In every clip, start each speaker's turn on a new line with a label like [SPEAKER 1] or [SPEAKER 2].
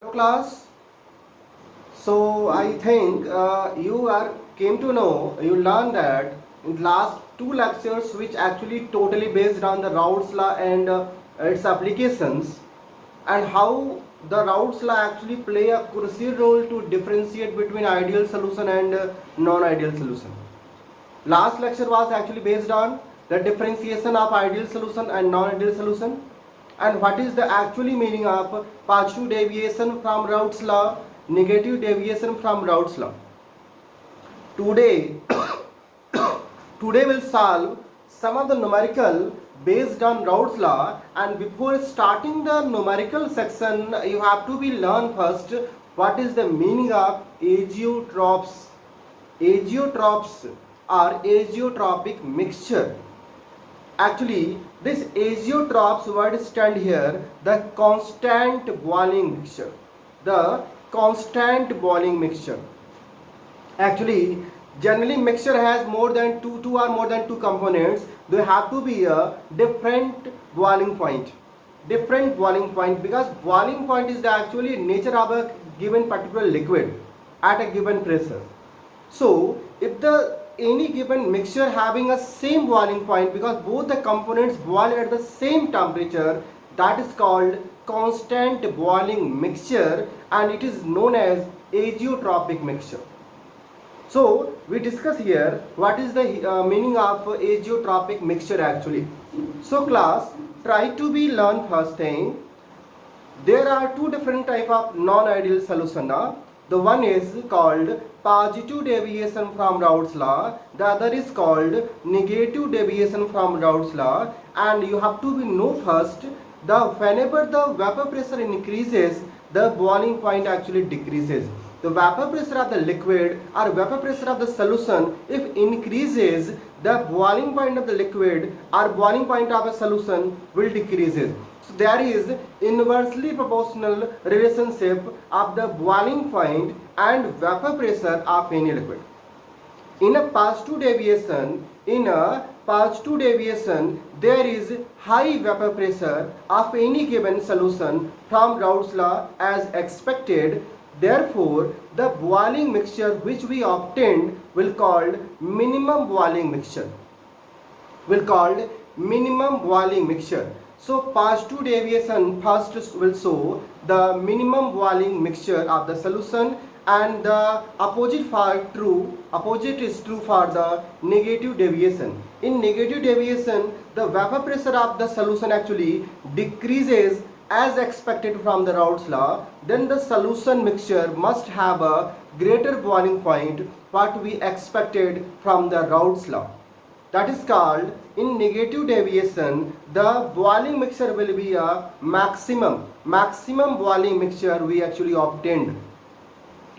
[SPEAKER 1] Hello class. So I think you are came to know you learned that in last two lectures which actually totally based on the Raoult's law and its applications and how the Raoult's law actually play a crucial role to differentiate between ideal solution and non-ideal solution. Last lecture was actually based on the differentiation of ideal solution and non-ideal solution and what is the actually meaning of positive deviation from Raoult's law, negative deviation from Raoult's law. Today, today we'll solve some of the numerical based on Raoult's law, and before starting the numerical section you have to be learn first what is the meaning of azeotropes. Azeotropes are azeotropic mixture. Actually, this azeotropes word stand here the constant boiling mixture. The constant boiling mixture. Actually, generally mixture has more than two or more than two components. They have to be a different boiling point. Different boiling point, because boiling point is the actually nature of a given particular liquid at a given pressure. So if the any given mixture having a same boiling point, because both the components boil at the same temperature, that is called constant boiling mixture and it is known as azeotropic mixture. So we discuss here what is the meaning of azeotropic mixture actually. So class, try to be learn first thing. There are two different type of non-ideal solution. The one is called positive deviation from Raoult's law. The other is called negative deviation from Raoult's law. And you have to know first, the whenever the vapor pressure increases, the boiling point actually decreases. The vapor pressure of the liquid or vapor pressure of the solution, if increases, the boiling point of the liquid or boiling point of a solution will decreases. So there is inversely proportional relationship of the boiling point and vapor pressure of any liquid. In a positive deviation, there is high vapor pressure of any given solution from Raoult's law as expected. Therefore, the boiling mixture which we obtained will called minimum boiling mixture. So positive deviation first will show the minimum boiling mixture of the solution, and the opposite is true for the negative deviation. In negative deviation, the vapor pressure of the solution actually decreases as expected from the Raoult's law. Then the solution mixture must have a greater boiling point what we expected from the Raoult's law. That is called, in negative deviation, the boiling mixture will be a maximum boiling mixture we actually obtained.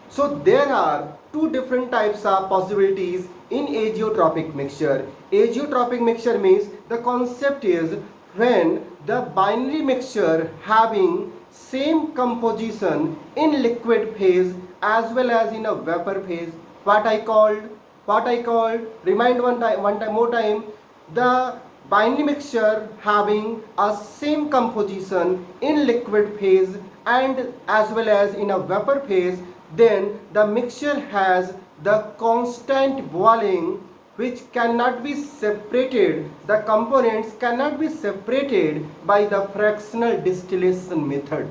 [SPEAKER 1] So there are two different types of possibilities in azeotropic mixture. Azeotropic mixture means the concept is when the binary mixture having same composition in liquid phase as well as in a vapor phase. What I called, remind one more time, the binary mixture having a same composition in liquid phase and as well as in a vapor phase, then the mixture has the constant boiling which cannot be separated. The components cannot be separated by the fractional distillation method.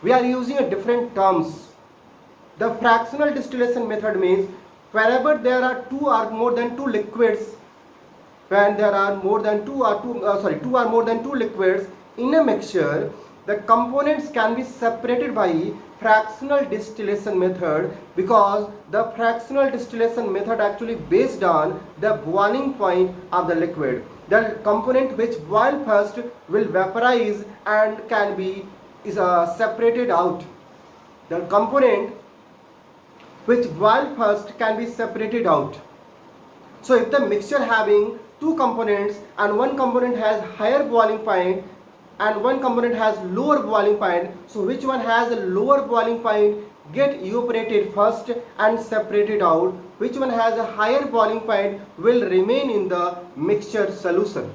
[SPEAKER 1] We are using a different terms. The fractional distillation method means whenever there are two or more than two liquids, when there are more than two or more than two liquids in a mixture, the components can be separated by fractional distillation method, because the fractional distillation method actually based on the boiling point of the liquid. The component which boil first will vaporize and can be separated out. The component which boil first can be separated out. So if the mixture having two components and one component has higher boiling point and one component has lower boiling point, so which one has a lower boiling point get evaporated first and separated out, which one has a higher boiling point will remain in the mixture solution.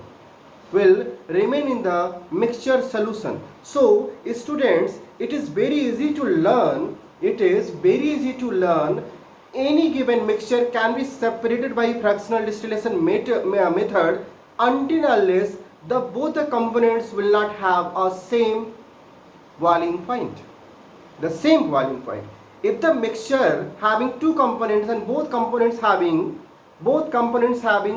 [SPEAKER 1] will remain in the mixture solution. So students, it is very easy to learn, any given mixture can be separated by fractional distillation method until unless the both the components will not have a same boiling point, the same boiling point. If the mixture having two components and both components having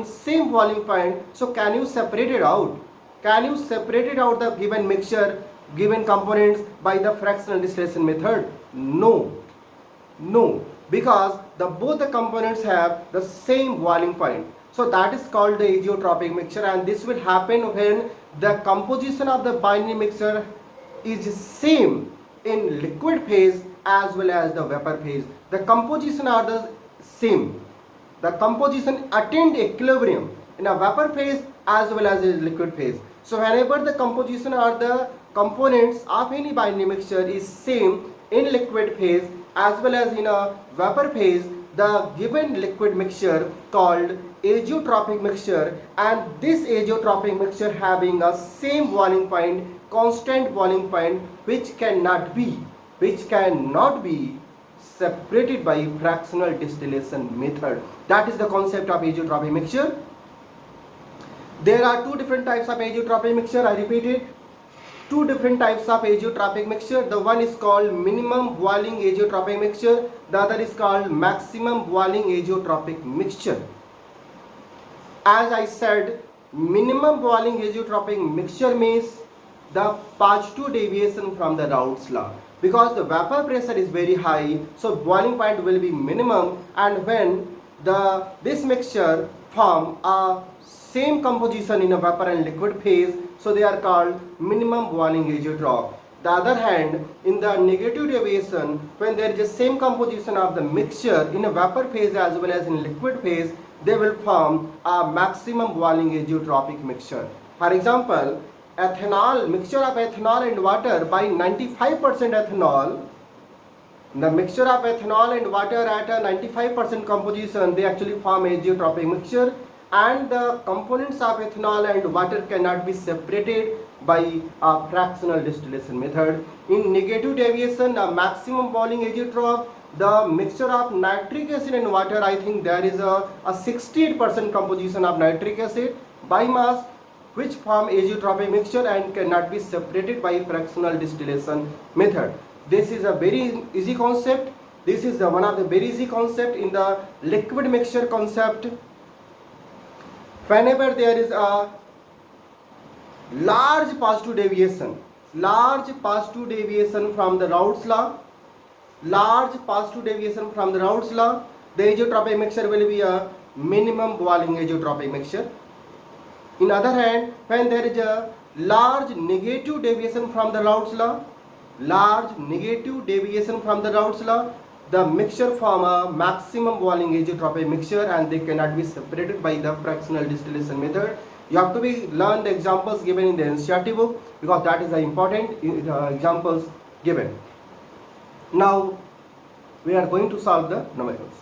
[SPEAKER 1] same boiling point, so can you separate it out? Can you separate it out the given mixture, given components by the fractional distillation method? No, no, because both the components have the same boiling point. So that is called the azeotropic mixture, and this will happen when the composition of the binary mixture is same in liquid phase as well as the vapor phase. The composition are the same. The composition attain equilibrium in a vapor phase as well as a liquid phase. So whenever the composition or the components of any binary mixture is same in liquid phase as well as in a vapor phase, the given liquid mixture called azeotropic mixture, and this azeotropic mixture having a same boiling point, constant boiling point, which cannot be separated by fractional distillation method. That is the concept of azeotropic mixture. There are two different types of azeotropic mixture. I repeat it. Two different types of azeotropic mixture. The one is called minimum boiling azeotropic mixture. The other is called maximum boiling azeotropic mixture. As I said, minimum boiling azeotropic mixture means the positive deviation from the Raoult's law. Because the vapor pressure is very high, so boiling point will be minimum, and when this mixture form a same composition in a vapor and liquid phase, so they are called minimum boiling azeotrope. The other hand, in the negative deviation, when there is the same composition of the mixture in a vapor phase as well as in liquid phase, they will form a maximum boiling azeotropic mixture. For example, ethanol, mixture of ethanol and water by 95% ethanol, the mixture of ethanol and water at a 95% composition, they actually form azeotropic mixture, and the components of ethanol and water cannot be separated by a fractional distillation method. In negative deviation, a maximum boiling azeotrope, the mixture of nitric acid and water, I think there is a 68% composition of nitric acid by mass, which form azeotropic mixture and cannot be separated by fractional distillation method. This is a very easy concept. This is one of the very easy concept in the liquid mixture concept. Whenever there is a large positive deviation from the Raoult's law, the azeotropic mixture will be a minimum boiling azeotropic mixture. In other hand, when there is a large negative deviation from the Raoult's law, the mixture form a maximum boiling azeotropic mixture, and they cannot be separated by the fractional distillation method. You have to learn the examples given in the NCERT book, because that is the important examples given. Now we are going to solve the numericals.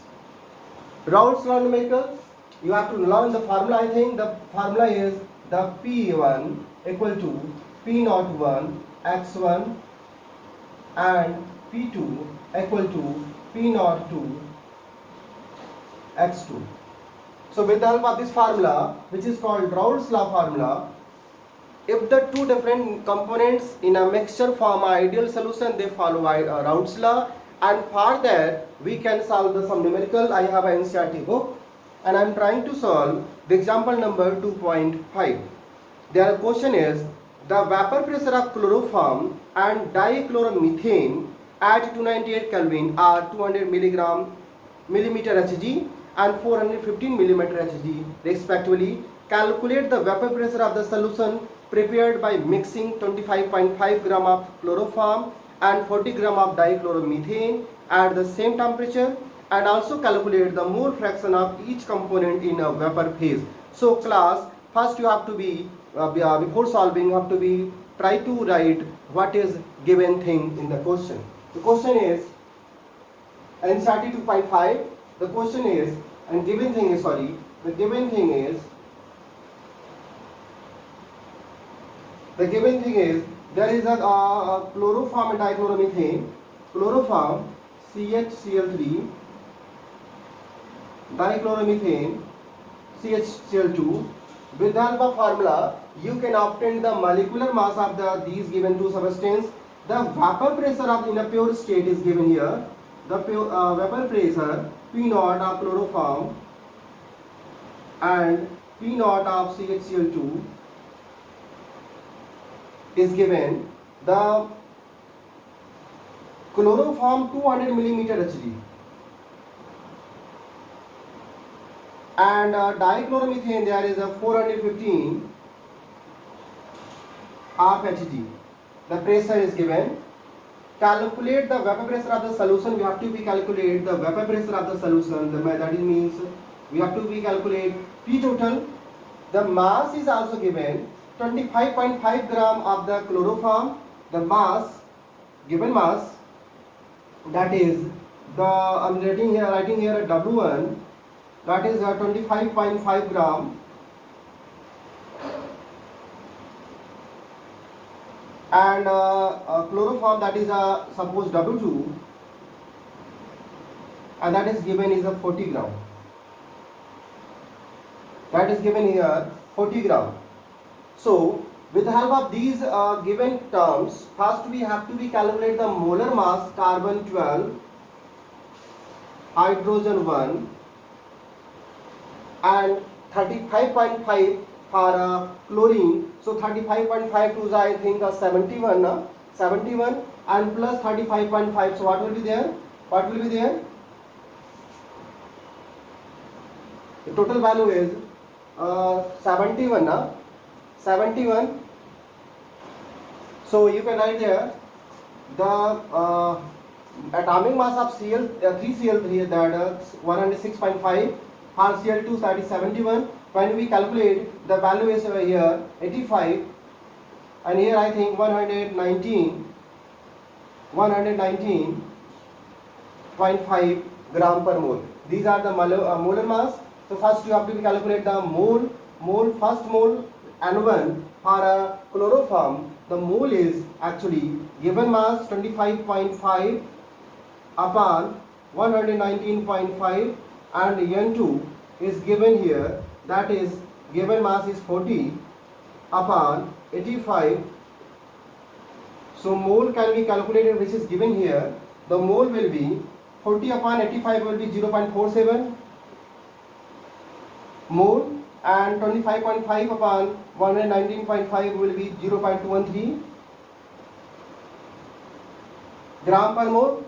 [SPEAKER 1] Raoult's law numerical, you have to learn the formula. I think the formula is the P1 equal to P01 x1 and P2 equal to P02 x2. So with the help of this formula, which is called Raoult's law formula, if the two different components in a mixture form an ideal solution, they follow Raoult's law, and for that we can solve some numerical. I have an NCERT book and I am trying to solve the example number 2.5. Their question is, the vapor pressure of chloroform and dichloromethane at 298 Kelvin are 200 millimeter Hg and 415 millimeter Hg respectively. Calculate the vapor pressure of the solution prepared by mixing 25.5 gram of chloroform and 40 gram of dichloromethane at the same temperature, and also calculate the mole fraction of each component in a vapor phase. So class, first you have to before solving, you have to try to write what is given thing in the question. The question is NCERT 2.5. The question is, and given thing is, the given thing is The given thing is there is a chloroform and dichloromethane. Chloroform CHCl3, dichloromethane CHCl2. With the help of formula, you can obtain the molecular mass of these given two substances. The vapor pressure of in a pure state is given here. The vapor pressure P naught of chloroform and P naught of CHCl2 is given. The chloroform 200 millimeter Hg and dichloromethane there is a 415 half Hg. The pressure is given. Calculate the vapor pressure of the solution. We have to be calculate the vapor pressure of the solution. That means we have to be calculate P total. The mass is also given. 25.5 gram of the chloroform. The mass, given mass, that is the I'm writing here W1. That is 25.5 gram. And chloroform, that is suppose W2, and that is given is a 40 gram. That is given here 40 gram. So with the help of these given terms, first we have to be calculate the molar mass carbon 12, hydrogen 1 and 35.5 for chlorine. So 35.5 to I think 71, 71 and plus 35.5. So what will be there? What will be there? The total value is 71. 71. So you can write there the atomic mass of Cl 3Cl3 that 106.5. For Cl2 that is 71. When we calculate, the value is here 85 and here I think 119.5 gram per mole. These are the molar mass. So first you have to calculate the first mole N1 for chloroform. The mole is actually given mass 25.5 upon 119.5 and N2 is given here, that is given mass is 40 upon 85. So mole can be calculated, which is given here. The mole will be 40 upon 85 will be 0.47 mole and 25.5 upon 119.5 will be 0.213 gram per mole.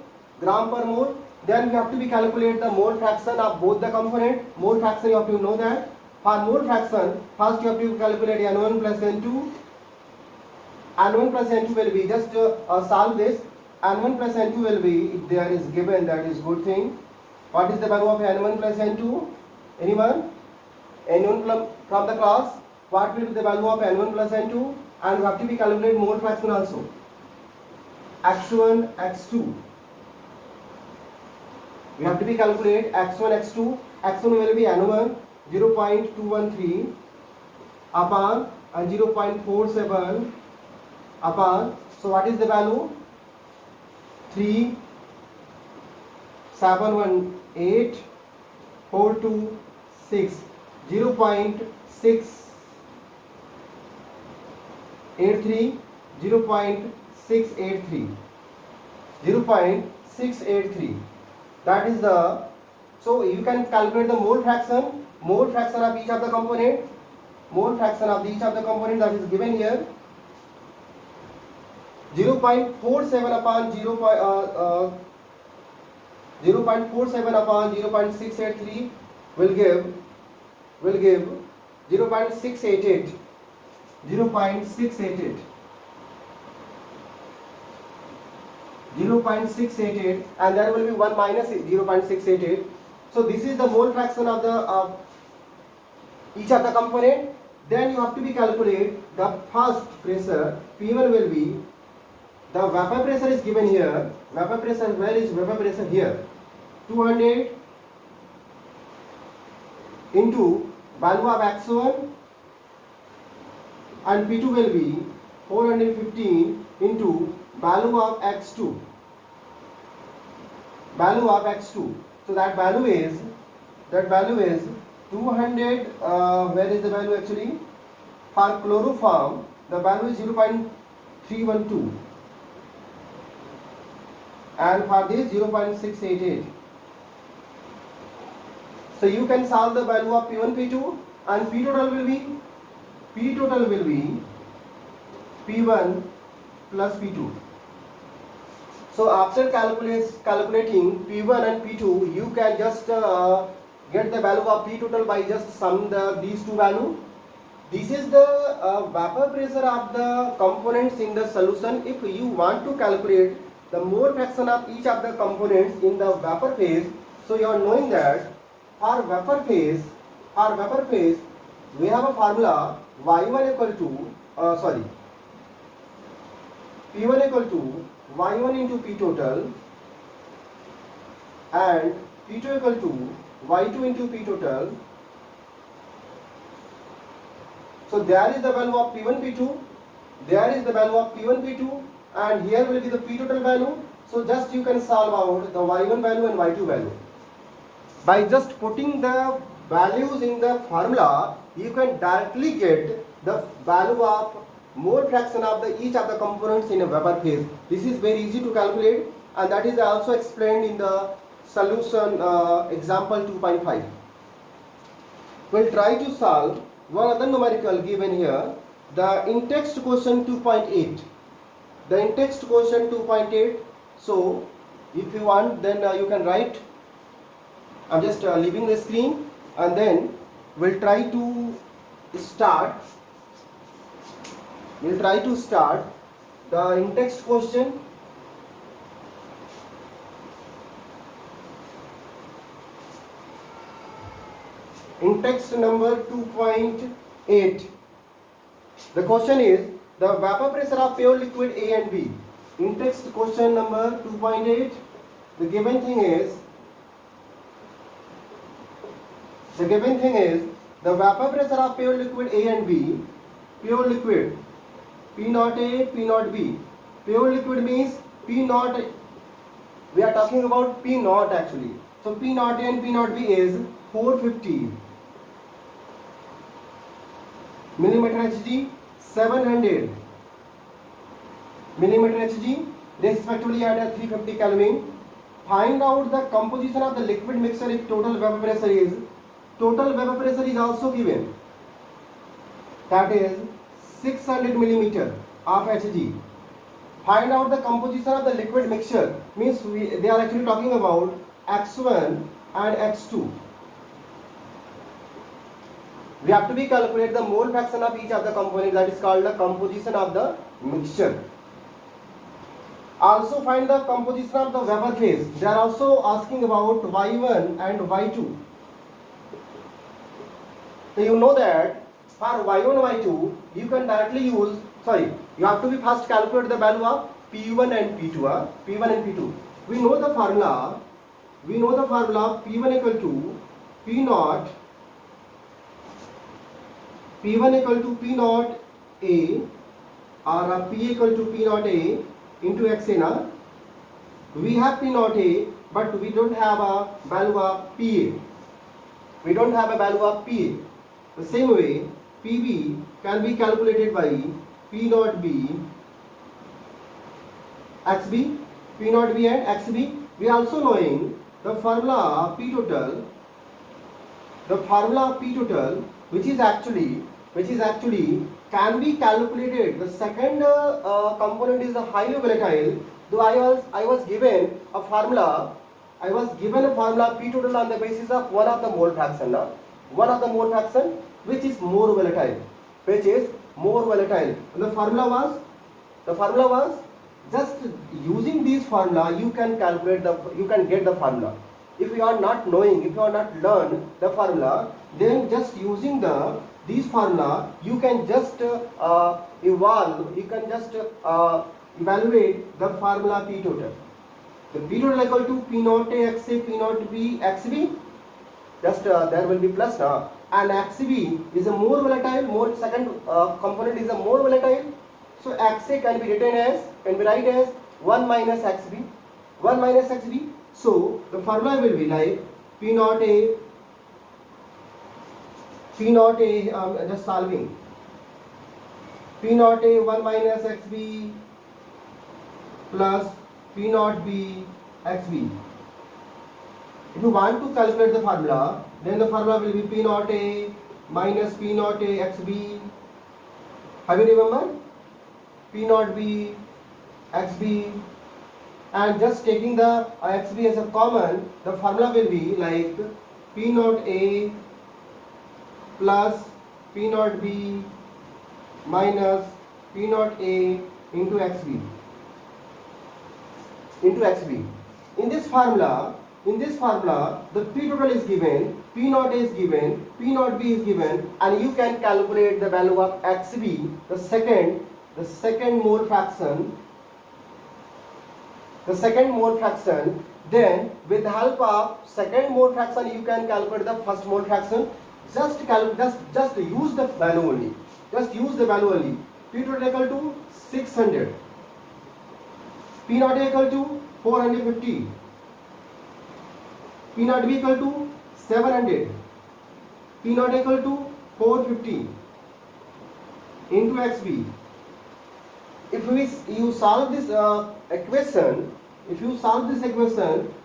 [SPEAKER 1] Then we have to be calculate the mole fraction of both the component. Mole fraction you have to know that. For mole fraction, first you have to calculate N1 plus N2. N1 plus N2 will be, just solve this. N1 plus N2 will be, if there is given, that is good thing. What is the value of N1 plus N2? Anyone? Anyone from the class? What will be the value of N1 plus N2? And we have to be calculate mole fraction also. X1, X2. We have to be calculate X1, X2. X1 will be N1 0.213 upon 0.47 upon. So what is the value? 3718 426 0.683 0.683. That is the, so you can calculate the mole fraction of each of the component. Mole fraction of each of the component that is given here. 0.47 upon 0.47 upon 0.683 will give 0.688. 0.688 and there will be 1 minus 0.688. So this is the mole fraction of the each of the component. Then you have to be calculate the first pressure. P1 will be, the vapor pressure is given here. Vapor pressure, where is vapor pressure? Here. 200 into value of X1 and P2 will be 415 into value of x2. Value of x2. So that value is 200. Where is the value actually? For chloroform, the value is 0.312, and for this 0.688. So you can solve the value of P1, P2, and P total will be P1 plus P2. So after calculating P1 and P2, you can just get the value of P total by just sum these two values. This is the vapor pressure of the components in the solution. If you want to calculate the mole fraction of each of the components in the vapor phase, so you are knowing that for vapor phase we have a formula y1 equal to P1 equal to y1 into P total and P2 equal to y2 into P total. So there is the value of P1, P2, and here will be the P total value. So just you can solve out the y1 value and y2 value. By just putting the values in the formula, you can directly get the value of mole fraction of each of the components in a vapor phase. This is very easy to calculate, and that is also explained in the solution example 2.5. We'll try to solve one other numerical given here, the in-text question 2.8. So if you want, then you can write. I'm just leaving the screen, and then we'll try to start the in-text question. In-text number 2.8. The question is the vapor pressure of pure liquid A and B. In-text question number 2.8. The given thing is the vapor pressure of pure liquid A and B. Pure liquid P naught A, P naught B. Pure liquid means P naught. We are talking about P naught actually. So P naught A and P naught B is 450 millimeter Hg, 700 millimeter Hg, respectively at a 350 Kelvin. Find out the composition of the liquid mixture if total vapor pressure is also given. That is 600 millimeter of Hg. Find out the composition of the liquid mixture, means they are actually talking about X1 and X2. We have to be calculate the mole fraction of each of the components, that is called the composition of the mixture. Also find the composition of the vapor phase. They are also asking about Y1 and Y2. So you know that for Y1 Y2 you can directly use, you have to be first calculate the value of P1 and P2. We know the formula P1 equal to P naught P naught A, or P equal to P naught A into XA. We have P naught A, but we don't have a value of PA. The same way, PB can be calculated by P naught B, XB, P naught B and XB. We are also knowing the formula P total, which is actually can be calculated. The second component is the highly volatile. Though I was given a formula P total on the basis of one of the mole fraction, which is more volatile. And the formula was just using this formula you can get the formula. If you are not knowing, if you are not learn the formula, then just using this formula you can just evaluate the formula P total. The P total equal to P naught A XA, P naught B XB. Just there will be plus now, and XB is a more volatile. Second component is a more volatile. So XA can be written as, can be write as 1 minus XB. 1 minus XB. So the formula will be like P naught A, just solving. P naught A 1 minus XB plus P naught B XB. If you want to calculate the formula, then the formula will be P naught A minus P naught A XB. Have you remember? P naught B XB, and just taking the XB as a common, the formula will be like P naught A plus P naught B minus P naught A into XB. In this formula, the P total is given, P naught A is given, P naught B is given, and you can calculate the value of XB, the second mole fraction. Then with the help of second mole fraction, you can calculate the first mole fraction. Just use the value only. P total equal to 600. P naught A equal to 450. P naught B equal to 700. P naught equal to 450 into XB. If you solve this equation,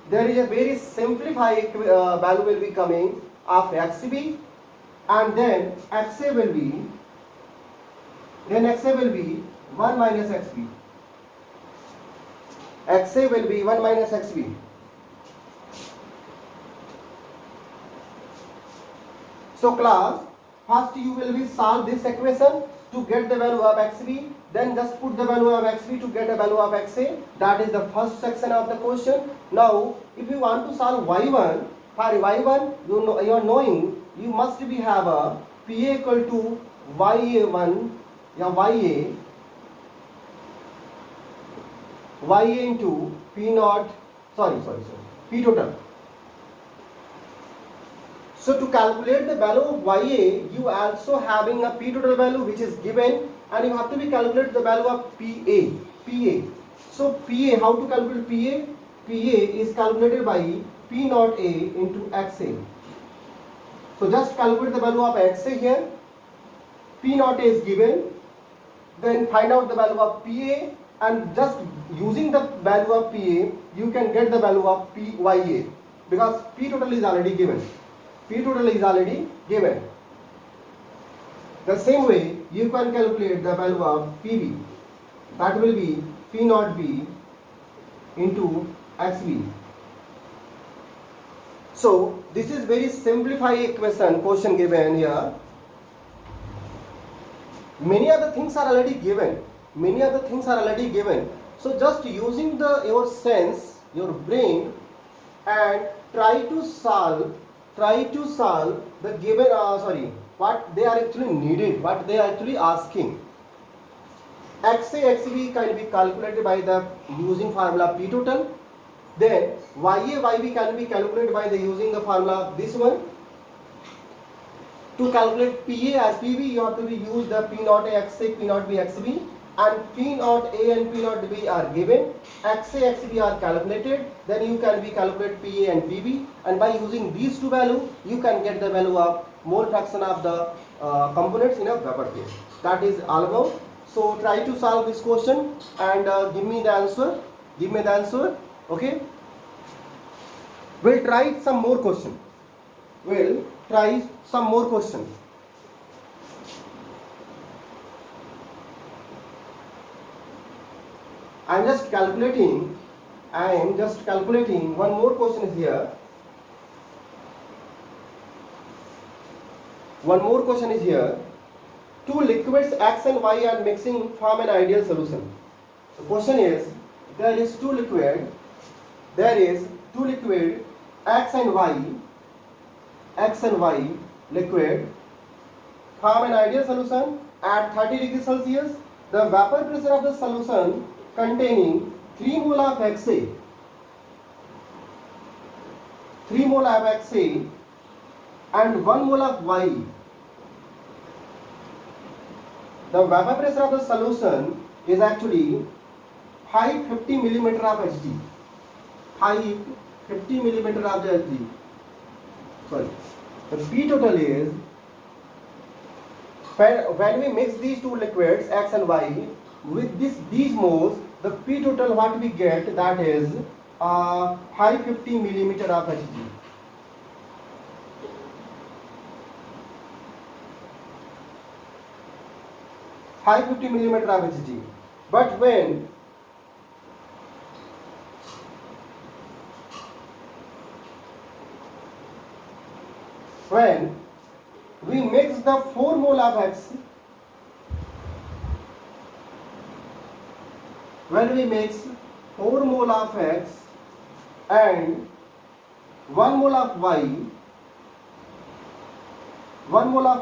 [SPEAKER 1] there is a very simplified value will be coming of XB, and then XA will be 1 minus XB. XA will be 1 minus XB. So class, first you will be solve this equation to get the value of XB, then just put the value of XB to get the value of XA. That is the first section of the question. Now, if you want to solve Y1, for Y1, you are knowing you must be have a PA equal to YA1, YA into P naught, P total. So to calculate the value of YA, you also having a P total value which is given, and you have to be calculate the value of PA. So PA, how to calculate PA? PA is calculated by P naught A into XA. So just calculate the value of XA here. P naught A is given. Then find out the value of PA, and just using the value of PA, you can get the value of PYA, because P total is already given. The same way, you can calculate the value of PB. That will be P naught B into XB. So this is very simplified question given here. Many other things are already given. So just using your sense, your brain, and try to solve the given what they are actually needed, what they are actually asking. XA, XB can be calculated by the using formula P total. Then YA, YB can be calculated by the using the formula this one. To calculate PA as PB, you have to be use the P naught A XA, P naught B XB, and P naught A and P naught B are given. XA, XB are calculated. Then you can be calculate PA and PB, and by using these two values, you can get the value of mole fraction of the components in a vapor phase. That is all about. So try to solve this question and give me the answer. Okay. We'll try some more question. I am just calculating one more question is here. Two liquids X and Y are mixing form an ideal solution. The question is, there is two liquid X and Y liquid form an ideal solution at 30 degrees Celsius. The vapor pressure of the solution containing 3 mole of XA, and 1 mole of Y The vapor pressure of the solution is actually 550 millimeter of Hg. 550 millimeter of the Hg. Sorry. The P total is, when we mix these two liquids X and Y with these moles, the P total what we get, that is 550 millimeter of Hg. (550 millimeter of Hg). But when we mix the 4 mole of X, when we mix 4 mole of X and 1 mole of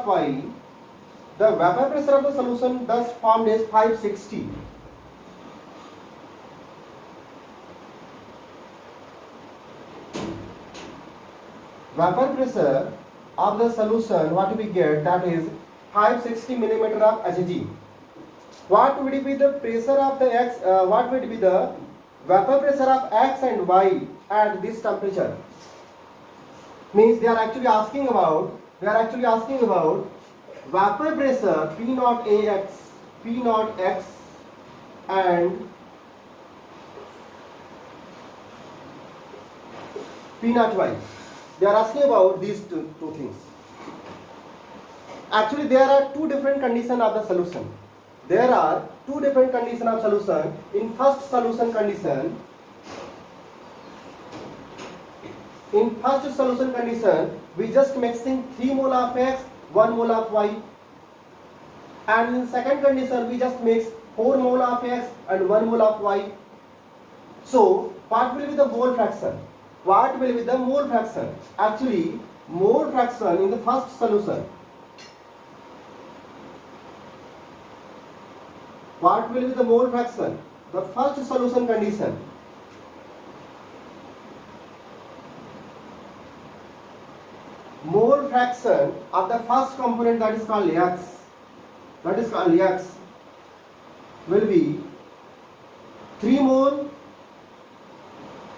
[SPEAKER 1] Y, the vapor pressure of the solution thus formed is 560. Vapor pressure of the solution, what we get, that is 560 millimeter of Hg. What would be the pressure of the X? What would be the vapor pressure of X and Y at this temperature? Means they are actually asking about vapor pressure P naught AX, P naught X and P naught Y. They are asking about these two things. Actually, there are two different conditions of the solution. There are two different conditions of solution. In first solution condition, we just mixing 3 mole of X, 1 mole of Y. And in second condition, we just mix 4 mole of X and 1 mole of Y. So, what will be the mole fraction? What will be the mole fraction? Actually, mole fraction in the first solution. What will be the mole fraction? The first solution condition. Mole fraction of the first component, that is called X, will be 3 mole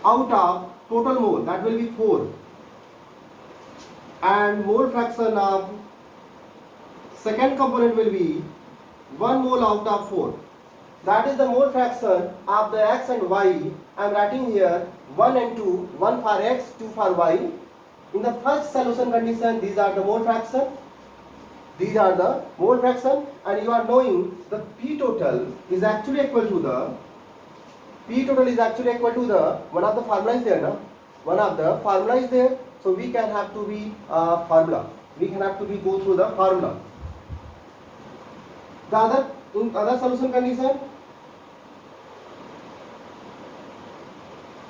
[SPEAKER 1] out of total mole, that will be 4, and mole fraction of second component will be 1 mole out of 4. That is the mole fraction of the X and Y. I am writing here 1 and 2, 1 for X, 2 for Y. In the first solution condition, these are the mole fraction. And you are knowing the P total is actually equal to the one of the formula is there, no? One of the formula is there. So we can have to be formula. We can have to be go through the formula. In other solution condition,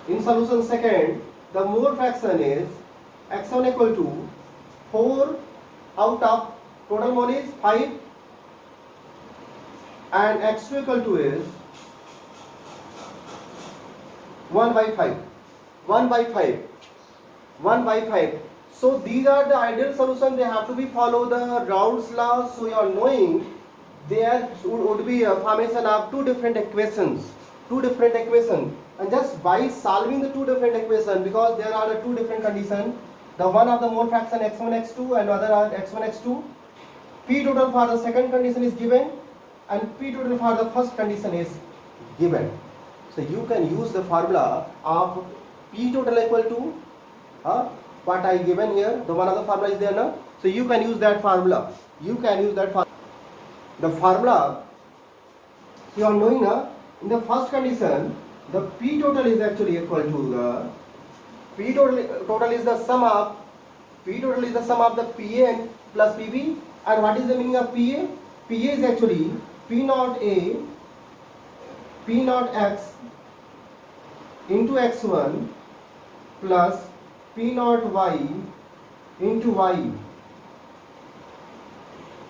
[SPEAKER 1] in solution second, the mole fraction is x1 equal to 4 out of total mole is 5 and x2 equal to is 1 by 5. So these are the ideal solution. They have to be follow the Raoult's law. So you are knowing there would be a formation of two different equations, and just by solving the two different equations, because there are the two different conditions, the one of the mole fraction x1 x2 and other are x1 x2, P total for the second condition is given and P total for the first condition is given. So you can use the formula of P total equal to what I given here, the one of the formula is there now. So you can use that formula. The formula you are knowing now. In the first condition, the P total is actually equal to the P total is the sum of the Pn plus Pb. And what is the meaning of Pa? Pa is actually P naught A, P naught X into x1 plus P naught Y into Y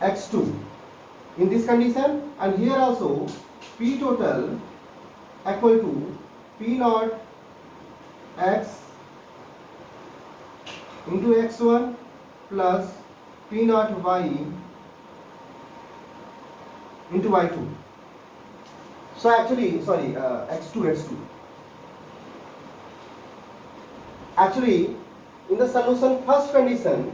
[SPEAKER 1] x2 in this condition. And here also P total equal to P naught X into x1 plus P naught Y into y2. So actually, sorry, x2. Actually, in the solution first condition,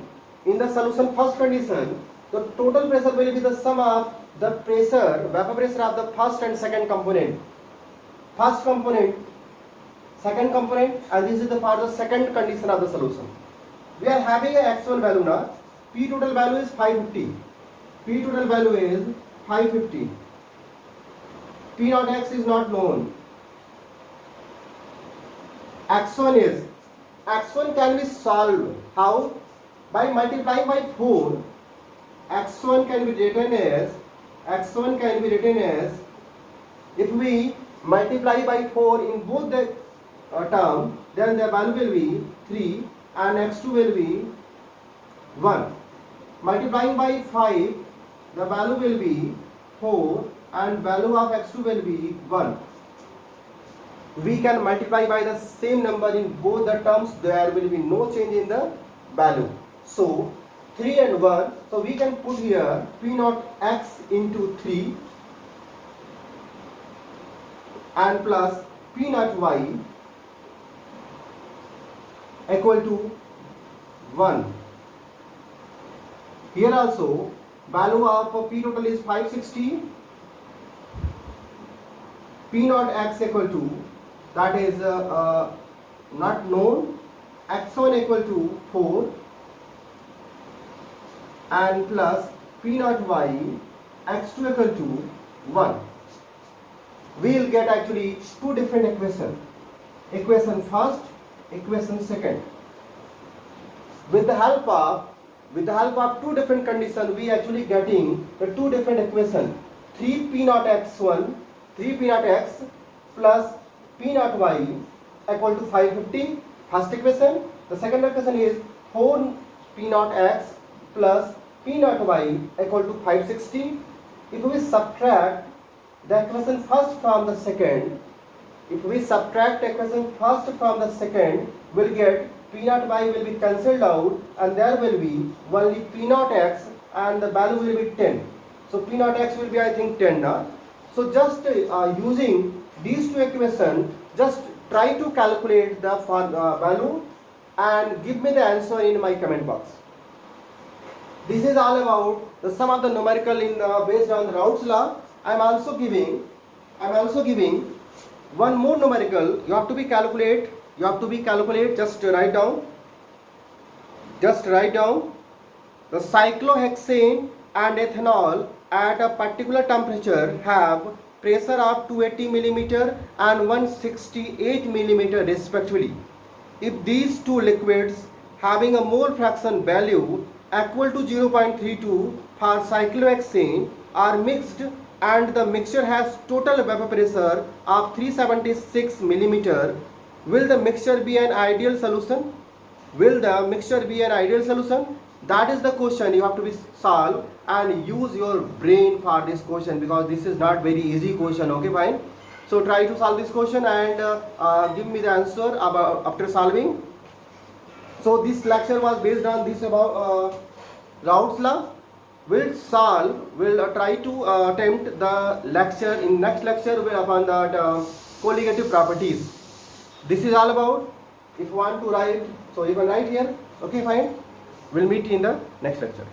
[SPEAKER 1] the total pressure will be the sum of the pressure, vapor pressure of the first and second component. First component, second component, and this is the for the second condition of the solution. We are having an actual value now. P total value is 550. P total value is 550. P naught x is not known. X1 can be solved. How? By multiplying by 4. X1 can be written as, if we multiply by 4 in both the term, then the value will be 3 and x2 will be 1. Multiplying by 5, the value will be 4 and value of x2 will be 1. We can multiply by the same number in both the terms, there will be no change in the value. So 3 and 1, so we can put here P naught x into 3 and plus P naught y equal to 1. Here also value of P total is 560, P naught x equal to, that is not known, x1 equal to 4 and plus P naught y x2 equal to 1. We will get actually two different equations. Equation first, equation second. With the help of two different conditions, we actually getting the two different equations. 3P naught x1, 3P naught x plus P naught y equal to 550. First equation. The second equation is 4P naught x plus P naught y equal to 560. If we subtract the equation first from the second, we'll get P naught y will be cancelled out and there will be only P naught x and the value will be 10. So P naught x will be, I think, 10 now. So just using these two equations, just try to calculate the value and give me the answer in my comment box. This is all about the sum of the numerical in based on the Raoult's law. I am also giving one more numerical. You have to be calculate. Just write down. The cyclohexane and ethanol at a particular temperature have pressure of 280 mm and 168 mm respectively. If these two liquids having a mole fraction value equal to 0.32 for cyclohexane are mixed and the mixture has total vapor pressure of 376 mm, will the mixture be an ideal solution? That is the question you have to be solve and use your brain for this question, because this is not very easy question. Okay, fine. So try to solve this question and give me the answer about after solving. So this lecture was based on this about Raoult's law. We'll try to attempt the lecture in next lecture upon the colligative properties. This is all about. If you want to write, so you can write here. Okay, fine. We'll meet in the next lecture.